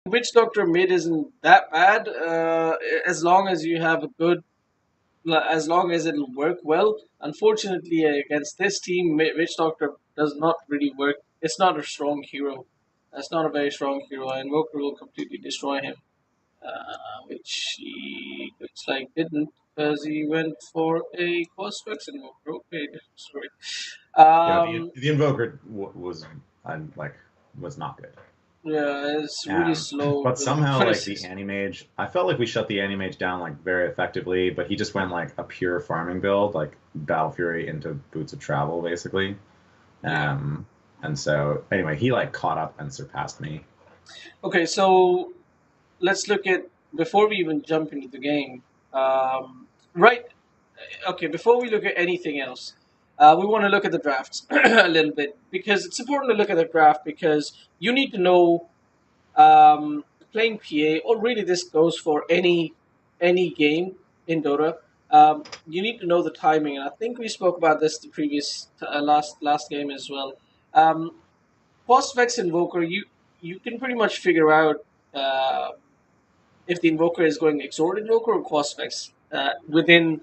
Witch Doctor mid isn't that bad, as long as you have a good, as long as it'll work well. Unfortunately, against this team, Witch Doctor does not really work. It's not a strong hero. That's not a very strong hero, and Invoker will completely destroy him. Which he looks like didn't, because he went for a Cosflex Invoker. Okay, sorry. Yeah, the Um, the invoker was like was not good. yeah, it's really slow But with the somehow, like the 26. anti-mage, I felt like we shut the anti-mage down like very effectively. But he just went like a pure farming build, like Battle Fury into Boots of Travel, basically. Yeah. Um, and so anyway, he like caught up and surpassed me. Okay, so let's look at before we even jump into the game. Right. Okay. Before we look at anything else, we want to look at the drafts a little bit because it's important to look at the draft because you need to know playing PA, or really this goes for any game in Dota. You need to know the timing, and I think we spoke about this the previous last game as well. Um, Post Vex Invoker, you can pretty much figure out uh, if the Invoker is going Exort Invoker or Post Vex within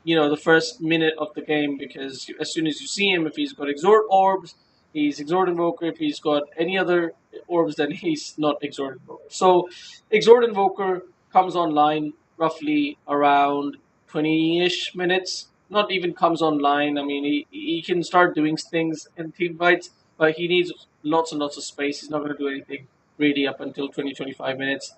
the first minute of the game, because as soon as you see him, if he's got Exort orbs, he's Exort Invoker. If he's got any other orbs, then he's not Exort Invoker. So Exort Invoker comes online roughly around 20-ish minutes. Not even comes online. I mean, he can start doing things in team fights, but he needs lots and lots of space. He's not going to do anything really up until 20-25 minutes.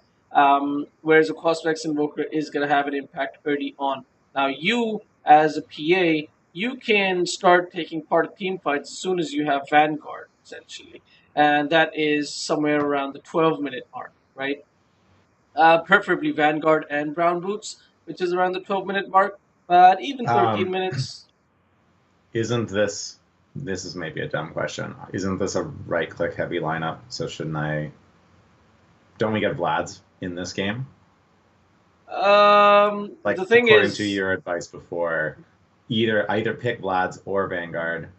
Whereas a Cosvex Invoker is going to have an impact early on. Now, you as a PA, you can start taking part in team fights as soon as you have Vanguard, essentially, and that is somewhere around the 12-minute mark, right? Preferably Vanguard and Brown Boots, which is around the 12-minute mark. But even 13 Um, minutes, isn't this is maybe a dumb question? Isn't this a right-click heavy lineup? So shouldn't I? Don't we get Vlad's in this game? the Like thing according to is your advice before, either pick Vlad's or Vanguard.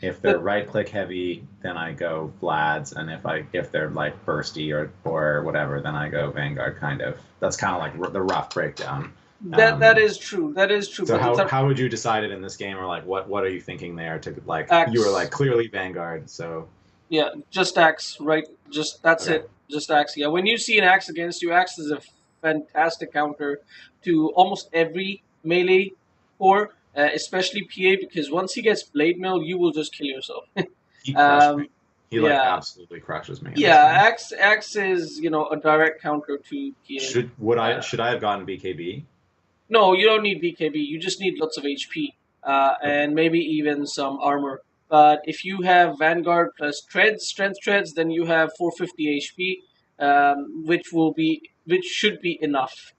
If they're that right click heavy, then I go Vlad's, and if they're like bursty or whatever, then I go Vanguard. Kind of. That's kind of like the rough breakdown. that Um, is true. That is true. so But how would you decide it in this game, or like what are you thinking there? To like you were like axe, clearly Vanguard, so yeah, just axe, right? Just that's okay. it. Just axe. Yeah, when you see an axe against you, axe is a fantastic counter to almost every melee core, especially PA, because once he gets blade mail, you will just kill yourself. He crushed me. um, He like yeah, absolutely crushes me in this yeah. game. Axe is a direct counter to PA. Should I have gotten BKB? No, you don't need BKB. You just need lots of HP Okay. and maybe even some armor. But if you have Vanguard plus treads, strength treads, then you have 450 HP, which should be enough.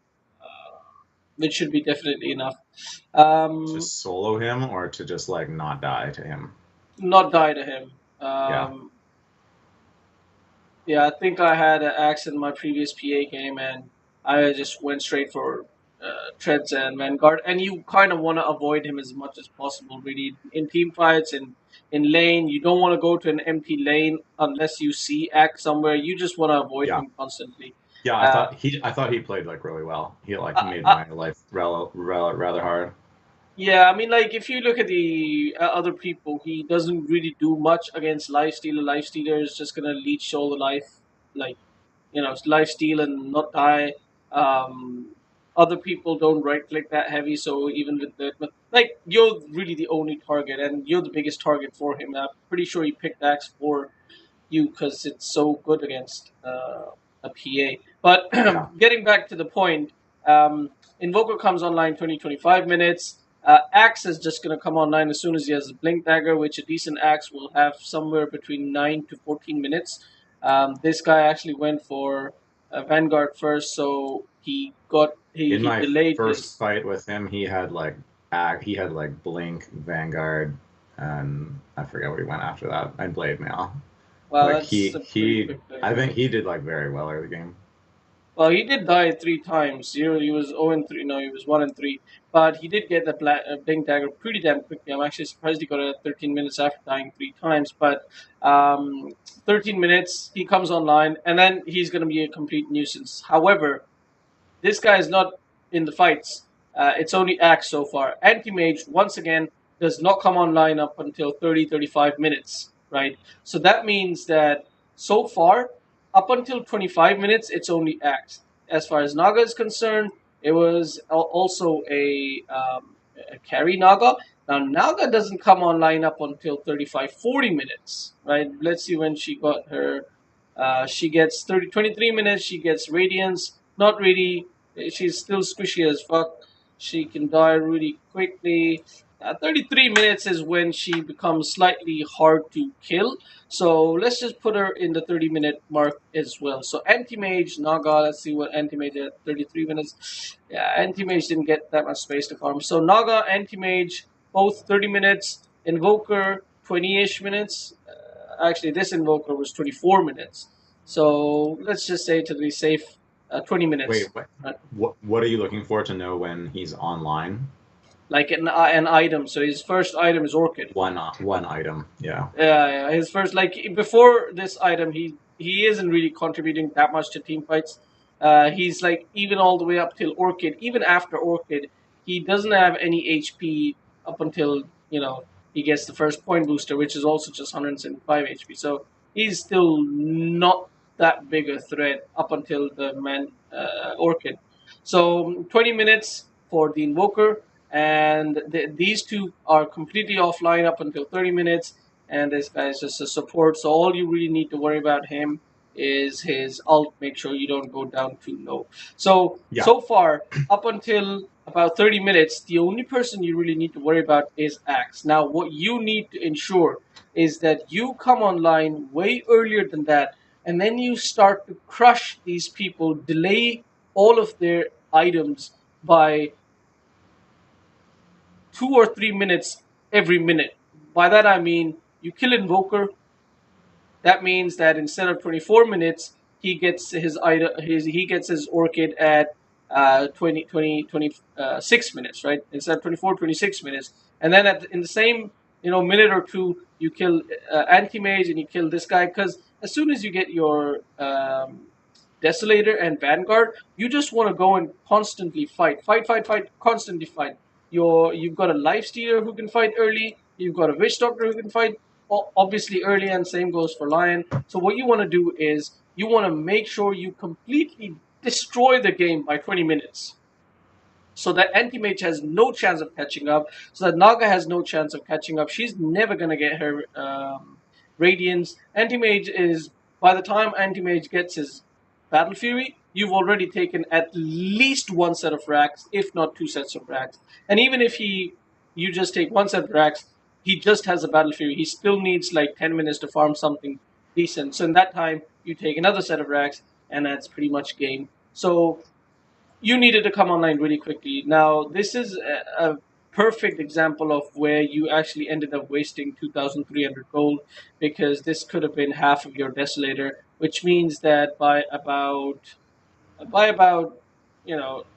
Which should be definitely enough. To Um, solo him or to just like not die to him? Not die to him. Yeah. Yeah, I think I had an axe in my previous PA game, and I just went straight for Treads and Vanguard. And you kind of want to avoid him as much as possible, really. In team fights and in lane, you don't want to go to an empty lane unless you see axe somewhere. You just want to avoid Yeah. him constantly. Yeah, Uh, I thought he played like really well. He like uh, made uh, my life rather hard. yeah, I mean, like if you look at the other people, he doesn't really do much against Lifestealer. Lifestealer is just gonna leech all the life, like life steal and not die. Other people don't right click that heavy, so even with but like you're really the only target, and you're the biggest target for him. I'm pretty sure he picked Axe for you because it's so good against a PA. But Yeah. getting back to the point, Invoker comes online 20-25 minutes. Axe is just going to come online as soon as he has a Blink Dagger, which a decent Axe will have somewhere between 9 to 14 minutes. This guy actually went for Vanguard first, so In he my delayed first his. fight with him, he had like Blink, Vanguard, and I forget what he went after that. And Blade Mail. Well, Like that's a pretty quick I play. think he did like very well early game. Well, he did die 3 times. He was 0-3. No, he was 1-3. But he did get the Blink Dagger pretty damn quickly. I'm actually surprised he got it at 13 minutes after dying 3 times. But 13 minutes, he comes online, and then he's going to be a complete nuisance. However, this guy is not in the fights. It's only Axe so far. Anti-Mage, once again, does not come online up until 35 minutes, right? So that means that so far, up until 25 minutes, it's only Axe. As far as Naga is concerned, it was also a carry Naga. Now, Naga doesn't come online up until 40 minutes, right? Let's see when she got her. She gets 23 minutes, she gets Radiance. Not really, she's still squishy as fuck. She can die really quickly. 33 minutes is when she becomes slightly hard to kill. So let's just put her in the 30-minute mark as well. So Anti-Mage, Naga, let's see what Anti-Mage at 33 minutes. Yeah, Anti-Mage didn't get that much space to farm. So Naga, Anti-Mage, both 30 minutes. Invoker, 20-ish minutes. Actually, this Invoker was 24 minutes. So let's just say to be safe, 20 minutes. Wait, what are you looking for to know when he's online? Like an item. So his first item is Orchid. One item, yeah. Yeah, his first, like before this item, he isn't really contributing that much to team fights. He's like even all the way up till Orchid. Even after Orchid, he doesn't have any HP up until he gets the first point booster, which is also just 175 HP. So he's still not that big a threat up until the Orchid. So 20 minutes for the Invoker, and these two are completely offline up until 30 minutes, and this guy is just a support. So all you really need to worry about him is his ult. Make sure you don't go down too low. So Yeah. so far, up until about 30 minutes, the only person you really need to worry about is Axe. Now, what you need to ensure is that you come online way earlier than that, and then you start to crush these people, delay all of their items by 2 or 3 minutes every minute. By that I mean you kill Invoker. That means that instead of 24 minutes, he gets his Orchid at 26 minutes, right? Instead of 24, 26 minutes, and then in the same minute or two, you kill Anti-Mage and you kill this guy, because as soon as you get your Desolator and Vanguard, you just want to go and constantly fight, constantly fight. You've got a Lifestealer who can fight early. You've got a Witch Doctor who can fight obviously early, and same goes for Lion. So what you want to do is you want to make sure you completely destroy the game by 20 minutes. So that Anti-Mage has no chance of catching up. So that Naga has no chance of catching up. She's never going to get her Radiance. Anti-Mage is, by the time Anti-Mage gets his Battle Fury, you've already taken at least one set of racks, if not 2 sets of racks. And even if you just take 1 set of racks, he just has a Battle Fury. He still needs like 10 minutes to farm something decent. So in that time, you take another set of racks, and that's pretty much game. So you needed to come online really quickly. Now, this is a perfect example of where you actually ended up wasting 2,300 gold, because this could have been half of your Desolator, which means that by about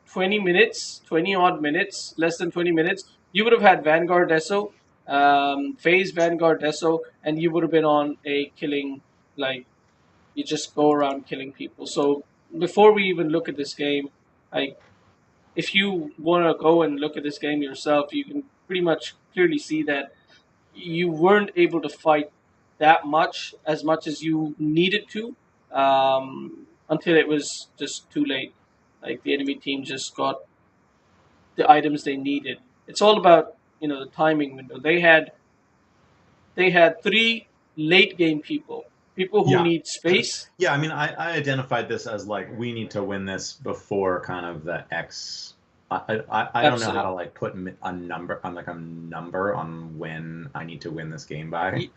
20 minutes, 20 odd minutes, less than 20 minutes, you would have had Vanguard Deso, Phase Vanguard Deso, and you would have been on a killing, like, you just go around killing people. So before we even look at this game, like, if you want to go and look at this game yourself, you can pretty much clearly see that you weren't able to fight that much as you needed to, until it was just too late. Like, the enemy team just got the items they needed. It's all about the timing window. They had 3 late game people who need space. Yeah, I mean, I identified this as like, we need to win this before kind of the X. I don't know how to like put a number on when I need to win this game by.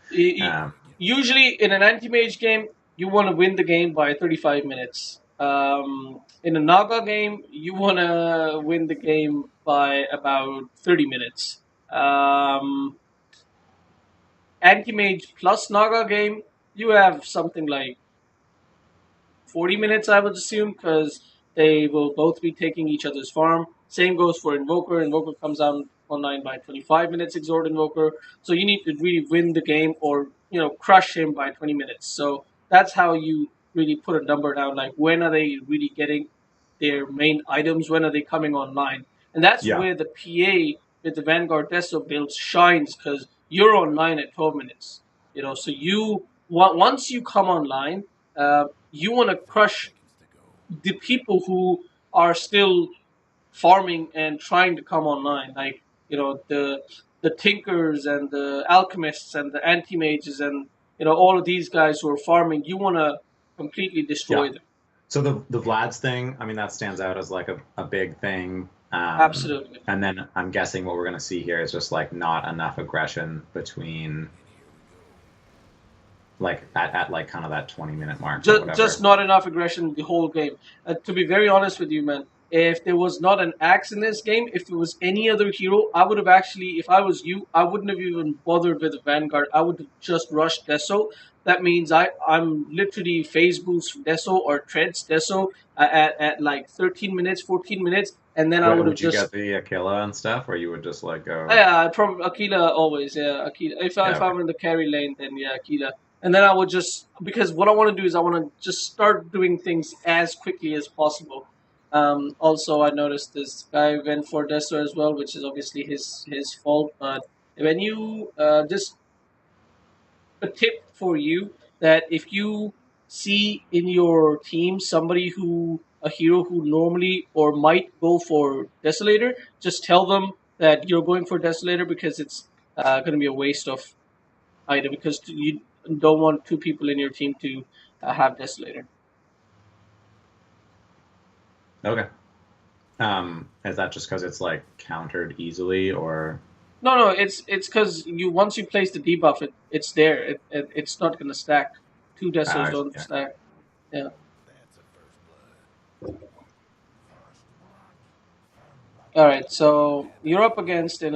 Usually in an Anti-Mage game, you want to win the game by 35 minutes. In a Naga game, you want to win the game by about 30 minutes. Anti-Mage plus Naga game, you have something like 40 minutes, I would assume, because they will both be taking each other's farm. Same goes for Invoker. Invoker comes out online by 25 minutes, Exhort Invoker. So you need to really win the game or, crush him by 20 minutes. So that's how you really put a number down. Like, when are they really getting their main items? When are they coming online? And that's Yeah. where the PA with the Vanguard Deso build shines, because you're online at 12 minutes. So once you come online, you want to crush the people who are still farming and trying to come online, like the tinkers and the alchemists and the anti mages and all of these guys who are farming. You want to completely destroy Yeah. them. So the Vlad's thing, I mean, that stands out as like a big thing. Absolutely. And then I'm guessing what we're going to see here is just like not enough aggression between like at like kind of that 20-minute mark or Just, whatever. just not enough aggression the whole game. To be very honest with you, man, if there was not an axe in this game, if it was any other hero, I would have actually, if I was you, I wouldn't have even bothered with the Vanguard. I would have just rushed Deso. That means I'm literally phase boost Deso or treads Deso at like 13 minutes, 14 minutes, and then I What, would have would you just. get the Aquila and stuff, or you would just like go? Yeah, probably Akila always. Yeah, Akila. If Yeah, okay. I'm in the carry lane, then yeah, Akila. And then I would just, because what I want to do is I want to just start doing things as quickly as possible. Also, I noticed this guy went for Deso as well, which is obviously his fault. But when you just a tip for you, that if you see in your team somebody who a hero who normally or might go for Desolator, just tell them that you're going for Desolator, because it's going to be a waste of item, because you don't want two people in your team to have Desolator. Okay. Is that just because it's like countered easily, or No, it's because you once you place the debuff, it's there. It's not going to stack. Two Desos don't yeah. stack. Yeah. All right, so you're up against an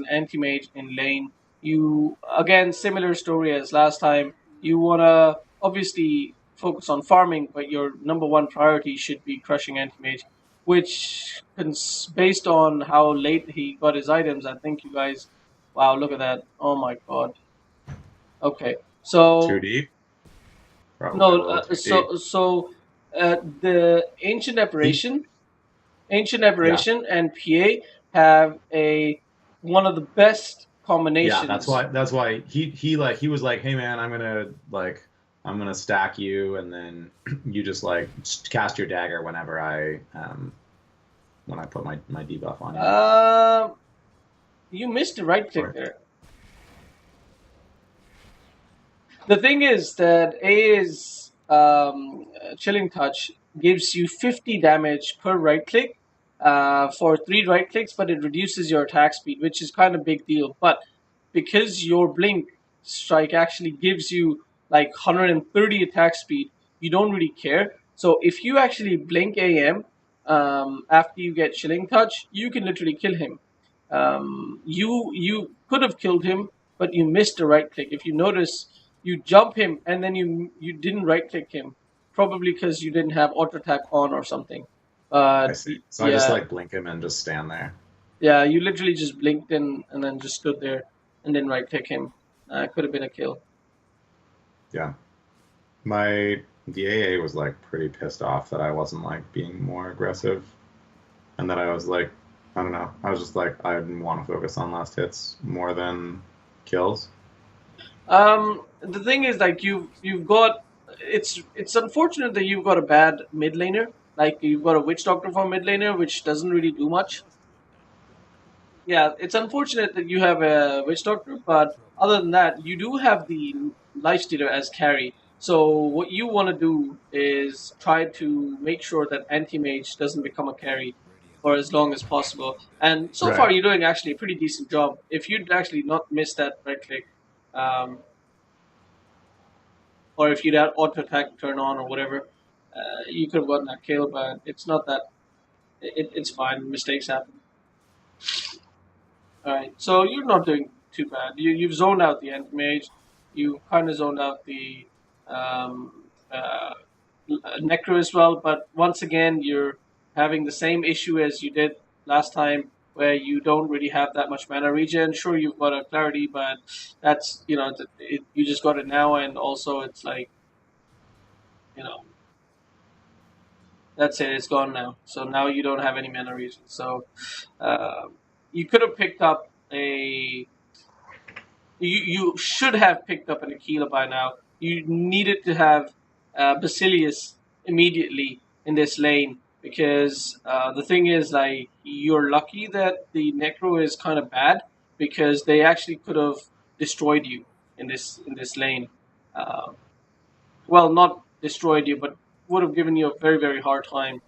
anti mage in lane. You again, similar story as last time. You wanna obviously focus on farming, but your number one priority should be crushing anti mage, which based on how late he got his items, I think you guys. Wow, look at that! Oh my god. Okay, Too so deep? Probably a no, little too deep. the Ancient Yeah. Aberration and PA have a one of the best Yeah, that's combinations. why he was like, "Hey man, I'm gonna stack you, and then you just like cast your dagger whenever I when I put my debuff on you." Uh, you missed the right click Or, there. The thing is that A's Chilling Touch gives you 50 damage per right click for 3 right clicks, but it reduces your attack speed, which is kind of big deal. But because your Blink Strike actually gives you like 130 attack speed, you don't really care. So if you actually blink AM after you get Chilling Touch, you can literally kill him. You could have killed him, but you missed a right click. If you notice, you jump him and then you didn't right click him, probably because you didn't have auto attack on or something. I But see. So I just yeah, like blink him and just stand there. yeah, you literally just blinked in and then just stood there and then right click him. Could have been a kill. Yeah. My the AA was like pretty pissed off that I wasn't like being more aggressive, and that I was like, I don't know. I was just like, I want to focus on last hits more than kills. The thing is, like you've got it's unfortunate that you've got a bad mid laner. Like you've got a witch doctor for mid laner, which doesn't really do much. Yeah, it's unfortunate that you have a witch doctor, but other than that, you do have the life stealer as carry. So what you want to do is try to make sure that anti mage doesn't become a carry for as long as possible. And so far, Right. you're doing actually a pretty decent job. If you'd actually not missed that right click, um, or if you'd had auto attack turn on or whatever, you could have gotten that kill. But it's not that. It's fine. Mistakes happen. All right, so you're not doing too bad. You've zoned out the end mage. You kind of zoned out the um, uh, Necro as well. But once again, you're having the same issue as you did last time, where you don't really have that much mana regen. Sure, you've got a clarity, but that's you just got it now, and also it's like you know that's it. It's gone now. So now you don't have any mana regen. So uh, you could have picked up a. You should have picked up an Aquila by now. You needed to have Basilius immediately in this lane because the thing is, like, you're lucky that the Necro is kind of bad because they actually could have destroyed you in this lane. Uh, well, not destroyed you, but would have given you a very very hard time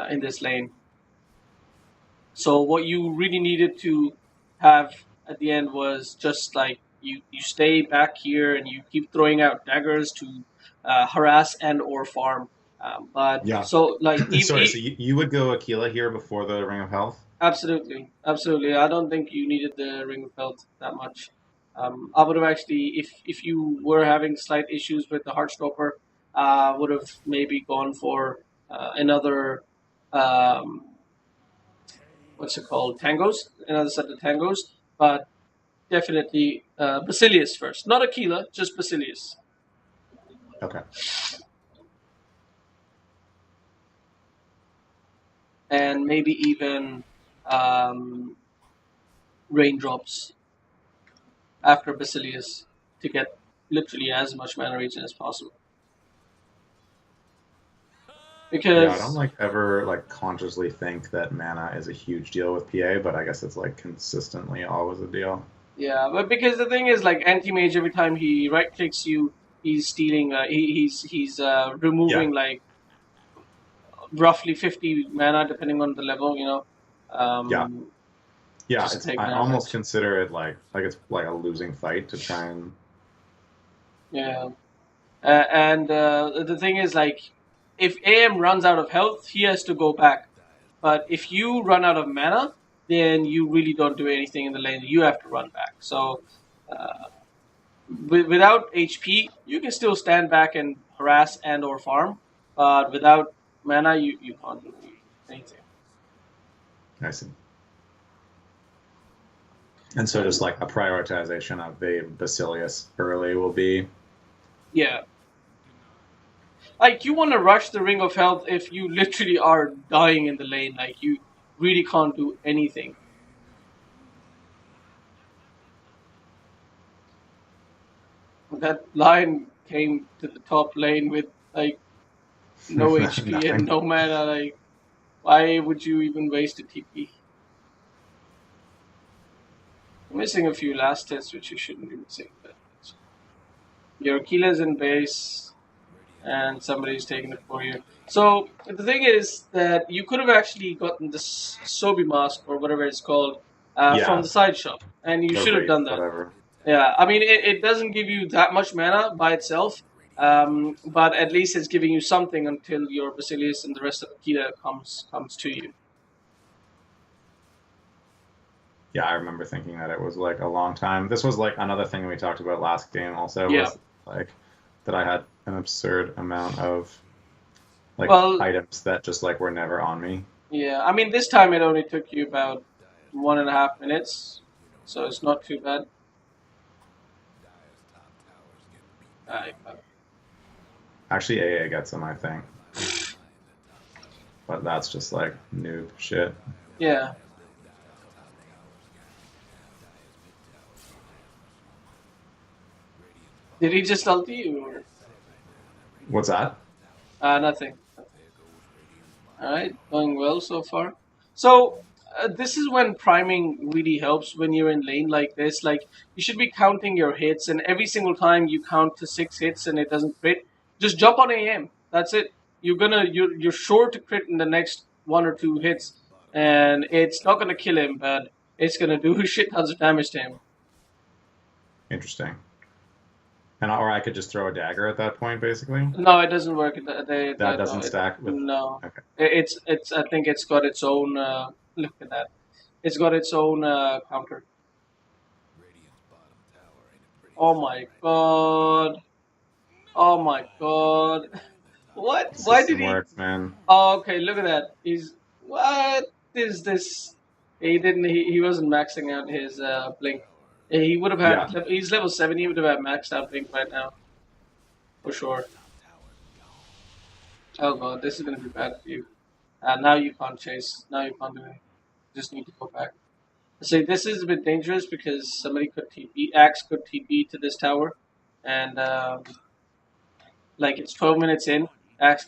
in this lane. So what you really needed to have at the end was just like you stay back here and you keep throwing out daggers to harass and or farm. But Yeah. so like Sorry, so you would go Aquila here before the Ring of Health? absolutely, absolutely. I don't think you needed the Ring of Health that much. I would have actually, if you were having slight issues with the Heartstopper, would have maybe gone for another um, what's it called, tangos, another set of tangos, but definitely Basilius first, not Aquila, just Basilius. Okay. And maybe even um, raindrops after Basilius to get literally as much mana regen as possible. Yeah, I don't Because like ever like consciously think that mana is a huge deal with PA, but I guess it's like consistently always a deal. yeah, but because the thing is, like, anti-mage, every time he right clicks you, he's stealing. He's Yeah. removing like roughly 50 mana depending on the level. Yeah. Um, Yeah, just to it's take I almost damage. consider it like it's like a losing fight to try and Yeah. And the thing is, like, if AM runs out of health, he has to go back. But if you run out of mana, then you really don't do anything in the lane. You have to run back. So uh, without HP, you can still stand back and harass and or farm. But without mana, you can't do anything. I see. And so just like a prioritization of the Basilius early will be Yeah. Like, you want to rush the Ring of Health if you literally are dying in the lane. Like, you really can't do anything. That lion came to the top lane with like no HP and nothing. no mana. Like, why would you even waste a TP? I'm missing a few last hits, which you shouldn't be missing. But your Keela's in base, and somebody's taking it for you. So the thing is that you could have actually gotten this Sobi mask or whatever it's called from Yeah, the side shop, and you or should have Wraith, done that. whatever. Yeah, I mean, it doesn't give you that much mana by itself, but at least it's giving you something until your Basilius and the rest of the Kita comes to you. Yeah, I remember thinking that it was like a long time. This was like another thing we talked about last game also Yeah. was like that I had an absurd amount of like Well, items that just like were never on me. yeah, I mean, this time it only took you about 1.5 minutes, so it's not too bad. I, Actually, AA gets them, I think, but that's just like noob shit. yeah. Did he just ulti you? Or? What's that? Nothing. All right, going well so far. So this is when priming really helps when you're in lane like this. Like, you should be counting your hits, and every single time you count to 6 hits and it doesn't crit, just jump on AM. That's it. You're sure to crit in the next 1 or 2 hits, and it's not gonna kill him, but it's gonna do shit tons of damage to him. Interesting. And or I could just throw a dagger at that point, basically. No, it doesn't work. That No, doesn't stack with. no. Okay. It's. I think it's got its own. Look at that. It's got its own counter. Oh my god. Oh my god. What? Why did System he? works, man. Oh, okay. Look at that. What is this? He didn't. He wasn't maxing out his blink. He would have Yeah. had. He's level 7. He would have had maxed out blink right now for sure. Oh god, this is gonna be bad for you. Now you can't chase. Now you can't do it. You just need to go back. See, this is a bit dangerous because somebody could TP. Axe could TP to this tower, and like it's 12 minutes in. Axe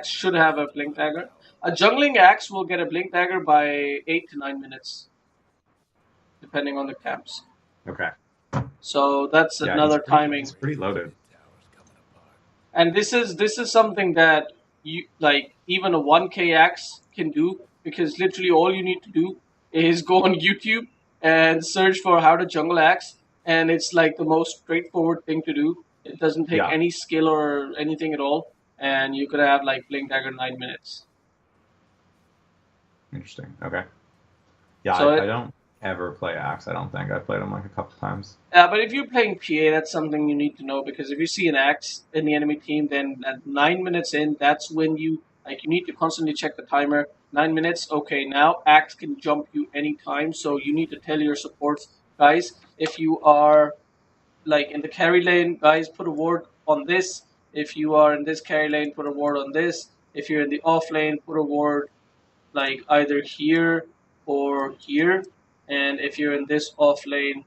should have a blink dagger. A jungling axe will get a blink dagger by 8 to 9 minutes, depending on the camps. Okay. So that's Yeah, another timing. He's pretty loaded. And this is something that you like even a 1K axe can do because literally all you need to do is go on YouTube and search for how to jungle axe, and it's like the most straightforward thing to do. It doesn't take any skill or anything at all, and you could have like blink dagger 9 minutes. Interesting. Okay. Yeah, So I don't ever play Axe. I don't think I've played him like a couple times. But if you're playing PA, that's something you need to know because if you see an axe in the enemy team, then at 9 minutes in, that's when you need to constantly check the timer. 9 minutes, okay, now axe can jump you anytime, so you need to tell your supports, guys, if you are like in the carry lane, guys, put a ward on this. If you are in this carry lane, put a ward on this. If you're in the off lane, put a ward like either here or here. And if you're in this off lane,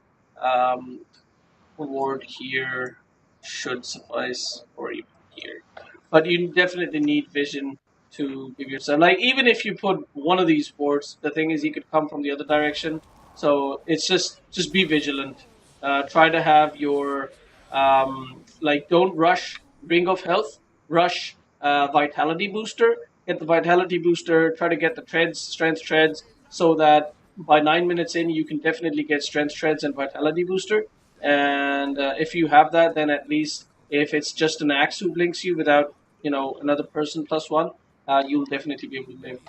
ward here should suffice, or even here. But you definitely need vision to give yourself, like, even if you put one of these wards, the thing is he could come from the other direction. So it's just be vigilant. Try to have your like, don't rush ring of health, rush vitality booster. Get the vitality booster. Try to get the strength treads, so that by 9 minutes in you can definitely get strength treads and vitality booster. And if you have that, then at least if it's just an axe who blinks you without another person +1, you'll definitely be able to blink.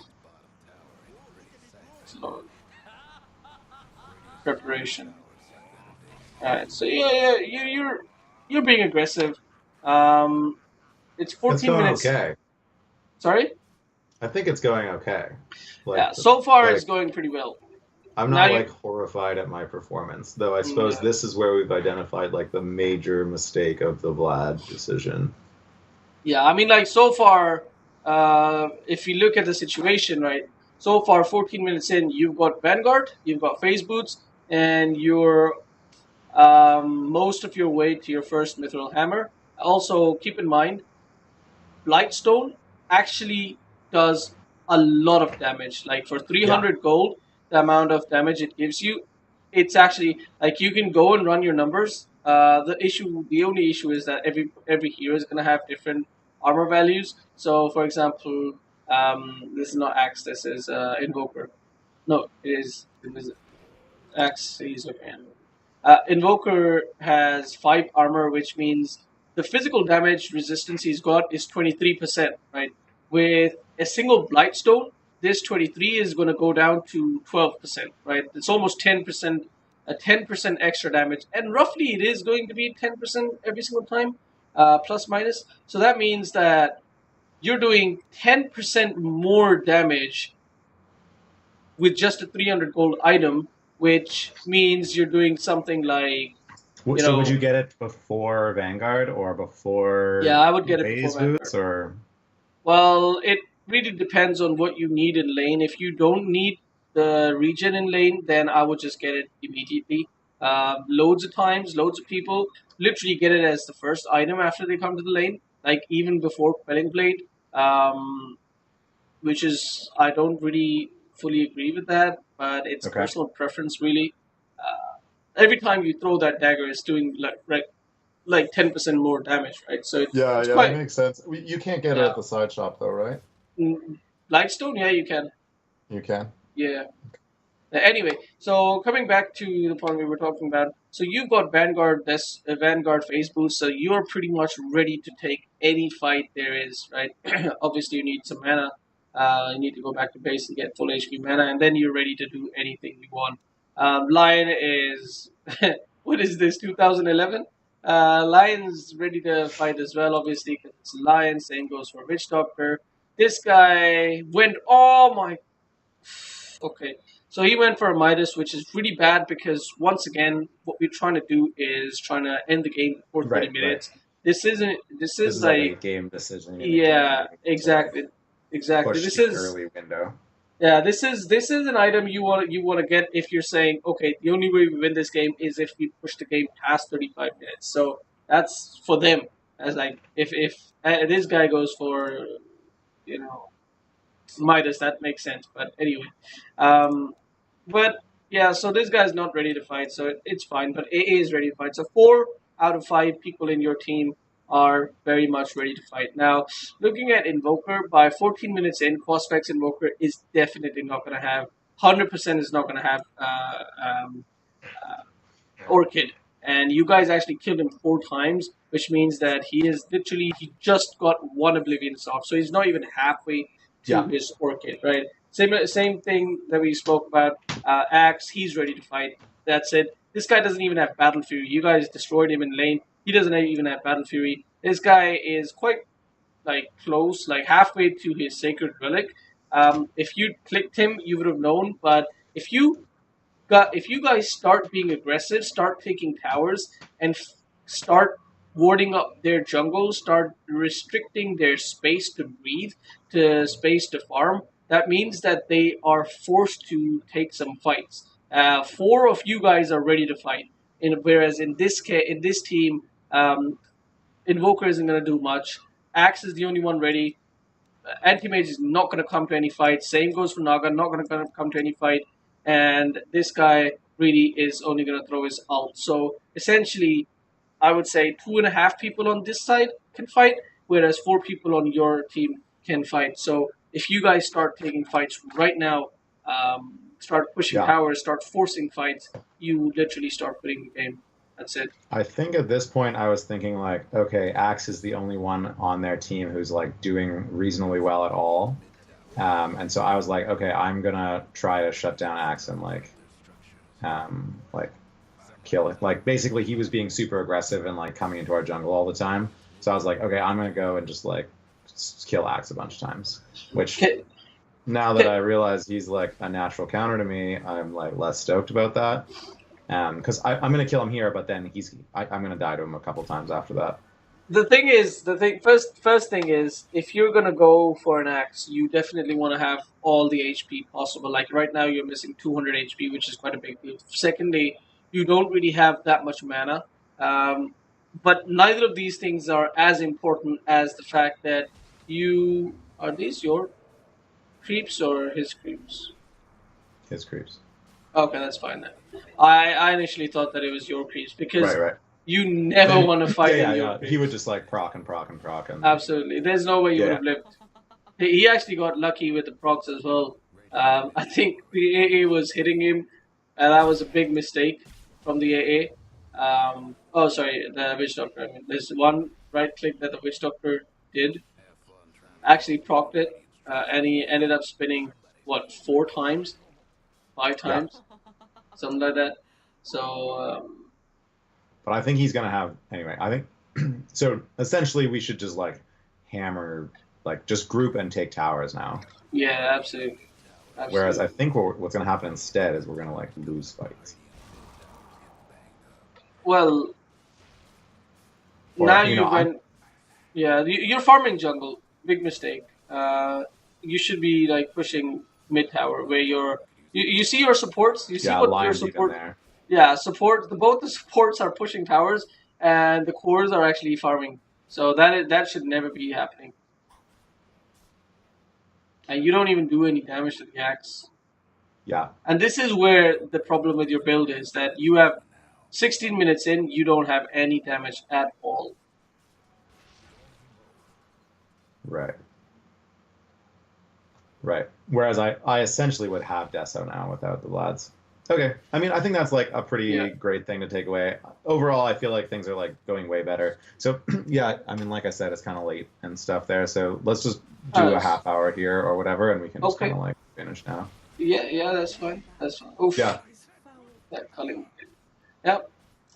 So preparation. All right. So yeah, you're being aggressive. It's 14 minutes. Okay. Sorry. I think it's going okay. Like, yeah. So far, it's going pretty well. I'm not like horrified at my performance, though. I suppose this is where we've identified like the major mistake of the Vlad decision. Yeah, I mean, like, so far, if you look at the situation, right? So far, 14 minutes in, you've got Vanguard, you've got Phase Boots, and you're most of your way to your first Mithril Hammer. Also, keep in mind, Blightstone actually does a lot of damage. Like, for 300 gold, the amount of damage it gives you, it's actually, like, you can go and run your numbers. The only issue is that every hero is going to have different armor values. So, for example, this is not Axe, this is Invoker. No, it is Axe, he's okay. Invoker has 5 armor, which means the physical damage resistance he's got is 23%, right? With a single Blightstone, this 23 is going to go down to 12%, right? It's almost 10%, a 10% extra damage. And roughly it is going to be 10% every single time, plus minus. So that means that you're doing 10% more damage with just a 300 gold item, which means you're doing something like... So would you get it before Vanguard or before... Yeah, I would get it before Vanguard. Or... Well, it really depends on what you need in lane. If you don't need the regen in lane, then I would just get it immediately. Loads of times, loads of people literally get it as the first item after they come to the lane, like even before Quelling Blade, which is, I don't really fully agree with that, but it's personal preference, really. Every time you throw that dagger, it's doing like 10% more damage, right? So it's that makes sense. You can't get it at the side shop, though, right? Lightstone, yeah, you can. You can? Yeah. Anyway, so coming back to the point we were talking about, so you've got Vanguard, Vanguard Phase Boost, so you're pretty much ready to take any fight there is, right? Obviously, you need some mana. You need to go back to base and get full HP mana, and then you're ready to do anything you want. Lion is, what is this, 2011? Lion's ready to fight as well, obviously, because it's a Lion. Same goes for Witch Doctor. This guy went, oh my. Okay. So he went for a Midas, which is really bad because, once again, what we're trying to do is trying to end the game before 30 minutes. Right. This isn't. This is like a game decision. Yeah, exactly. Exactly. Push This the is early window. Yeah, this is an item you want to get if you're saying, okay, the only way we win this game is if we push the game past 35 minutes. So that's for them. As like if this guy goes for, you know, Midas, that makes sense. But anyway, um, but yeah, so this guy's not ready to fight, so it's fine. But AA is ready to fight. So 4 out of 5 people in your team are very much ready to fight. Now, looking at Invoker, by 14 minutes in, Cospex Invoker is definitely not going to have, 100% is not going to have Orchid. And you guys actually killed him 4 times, which means that he just got 1 Oblivion off. So he's not even halfway to his Orchid, right? Same thing that we spoke about. Axe, he's ready to fight. That's it. This guy doesn't even have Battle Fury. You guys destroyed him in lane. He doesn't even have Battle Fury. This guy is quite close, like halfway to his Sacred Relic. If you clicked him, you would have known. But if you guys start being aggressive, start taking towers, and start warding up their jungle, start restricting their space to breathe, to space to farm, that means that they are forced to take some fights. 4 of you guys are ready to fight, whereas in this team, Invoker isn't going to do much. Axe is the only one ready. Anti-Mage is not going to come to any fight. Same goes for Naga, not going to come to any fight. And this guy really is only going to throw his ult. So essentially, I would say 2.5 people on this side can fight, whereas 4 people on your team can fight. So if you guys start taking fights right now, start pushing towers, start forcing fights, you literally start winning the game. That's it. I think at this point I was thinking like, okay, Axe is the only one on their team who's like doing reasonably well at all. And so I was like, okay, I'm gonna try to shut down Axe and like kill it. Like basically he was being super aggressive and like coming into our jungle all the time. So I was like, okay, I'm gonna go and just like kill Axe a bunch of times. Which now that I realize he's like a natural counter to me, I'm like less stoked about that. Because I'm gonna kill him here, but then I'm gonna die to him a couple times after that. First thing is, if you're gonna go for an axe, you definitely want to have all the HP possible. Like right now, you're missing 200 HP, which is quite a big deal. Secondly, you don't really have that much mana, but neither of these things are as important as the fact that are these your creeps or his creeps? His creeps. Okay, that's fine then. I initially thought that it was your creeps because you never want to fight in your creeps. He would just like proc and. Absolutely. There's no way you would have lived. He actually got lucky with the procs as well. I think the AA was hitting him, and that was a big mistake from the AA. The Witch Doctor. I mean, there's one right click that the Witch Doctor did. Actually procced it, and he ended up spinning, 4 times? 5 times? Something like that. So... But I think he's going to have... Anyway, I think... So, essentially, we should just, like, hammer... Like, just group and take towers now. Yeah, absolutely. Whereas I think what's going to happen instead is we're going to, like, lose fights. Well... Now you're farming jungle. Big mistake. You should be, like, pushing mid tower where you see your supports. You see what your support. There. Yeah, both the supports are pushing towers, and the cores are actually farming. So that should never be happening. And you don't even do any damage to the axe. Yeah. And this is where the problem with your build is that you have 16 minutes in, you don't have any damage at all. Right. Right. Whereas I essentially would have Deso now without the lads. Okay. I mean, I think that's like a pretty great thing to take away. Overall, I feel like things are like going way better. So yeah, I mean, like I said, it's kind of late and stuff there. So let's just do a half hour here or whatever, and we can just kind of like finish now. Yeah, that's fine. That's fine. Oof. Yeah. That culling. Yep.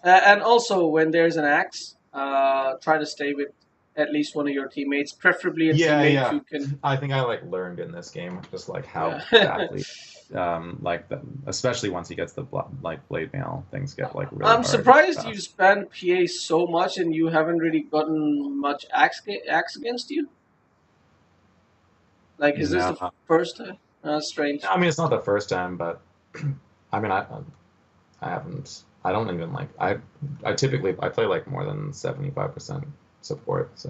And also, when there's an axe, try to stay with at least one of your teammates, preferably a Yeah, teammate yeah. who can. I think I like learned in this game just like how Yeah. badly, like especially once he gets the like blade mail, things get like really I'm hard. surprised you spam PA so much and you haven't really gotten much axe against you. Like, is this No, the first time? Strange. I mean it's not the first time, but I mean I haven't. I don't even like I typically I play like more than 75% support. So